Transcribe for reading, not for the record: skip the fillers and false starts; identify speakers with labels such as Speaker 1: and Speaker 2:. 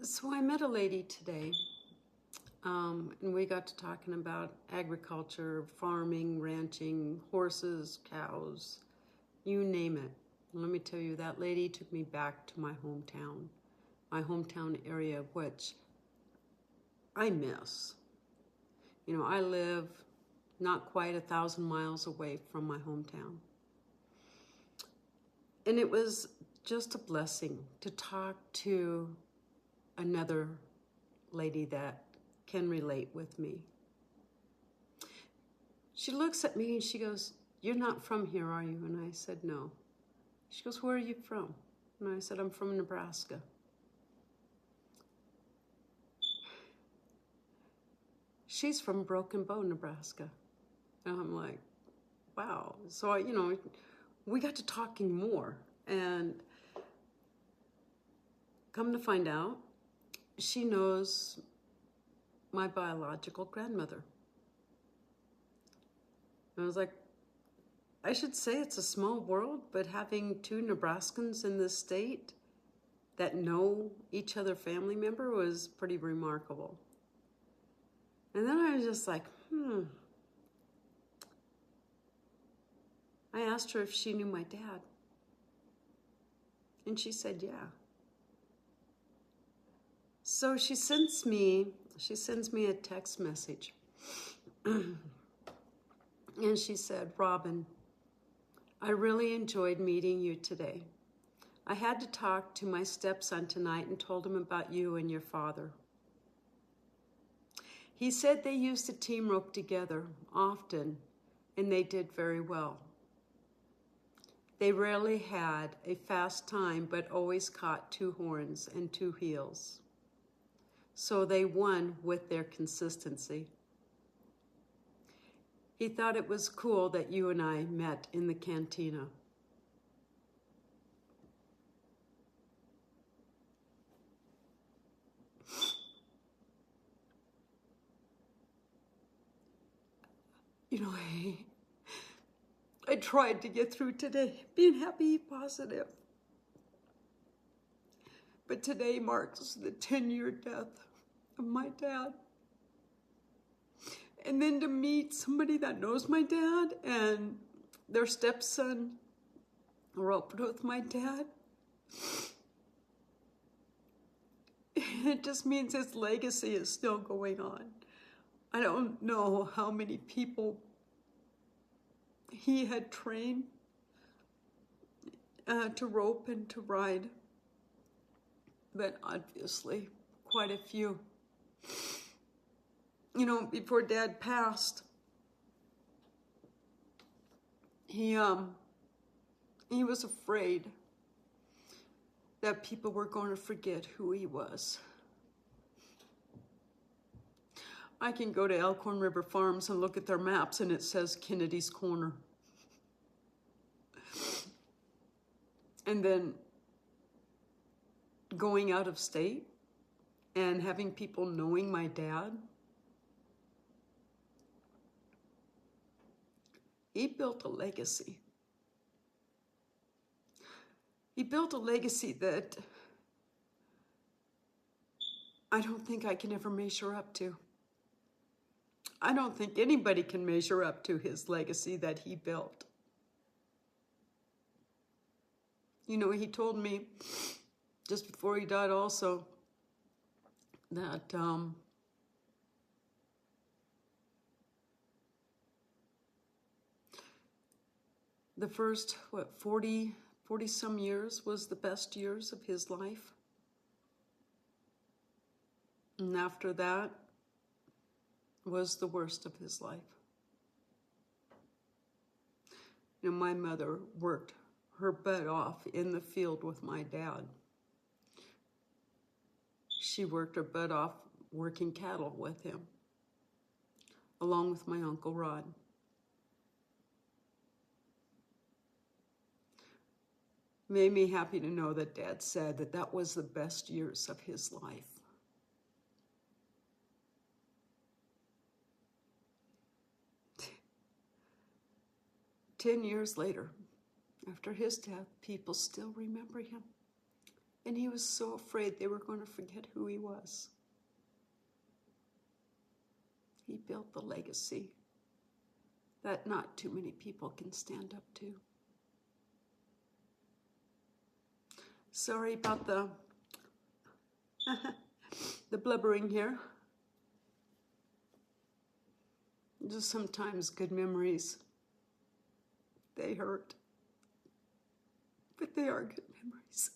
Speaker 1: So I met a lady today, and we got to talking about agriculture, farming, ranching, horses, cows, you name it. And let me tell you, that lady took me back to my hometown area, which I miss. You know, I live not quite 1,000 miles away from my hometown. And it was just a blessing to talk to another lady that can relate with me. She looks at me and she goes, "You're not from here, are you?" And I said, "No." She goes, "Where are you from?" And I said, "I'm from Nebraska." She's from Broken Bow, Nebraska. And I'm like, wow. So, we got to talking more, and come to find out, she knows my biological grandmother. And I was like, I should say it's a small world, but having two Nebraskans in this state that know each other family member was pretty remarkable. And then I was just like, I asked her if she knew my dad. And she said, yeah. So she sends me a text message. And she said, "Robin, I really enjoyed meeting you today. I had to talk to my stepson tonight and told him about you and your father. He said they used to team rope together often, and they did very well. They rarely had a fast time, but always caught two horns and two heels. So they won with their consistency. He thought it was cool that you and I met in the cantina." You know, I tried to get through today, being happy, positive. But today marks the 10-year death of my dad. And then to meet somebody that knows my dad and their stepson roped with my dad, it just means his legacy is still going on. I don't know how many people he had trained to rope and to ride, but obviously quite a few. You know, before Dad passed, he was afraid that people were going to forget who he was. I can go to Elkhorn River Farms and look at their maps and it says Kennedy's Corner. And then going out of state and having people knowing my dad, he built a legacy. He built a legacy that I don't think I can ever measure up to. I don't think anybody can measure up to his legacy that he built. You know, he told me just before he died also that the first, 40 some years was the best years of his life. And after that was the worst of his life. You know, my mother worked her butt off in the field with my dad. She worked her butt off working cattle with him, along with my Uncle Rod. Made me happy to know that Dad said that that was the best years of his life. Ten years later, after his death, people still remember him. And he was so afraid they were going to forget who he was. He built the legacy that not too many people can stand up to. Sorry about the blubbering here. Just sometimes good memories, they hurt, but they are good memories.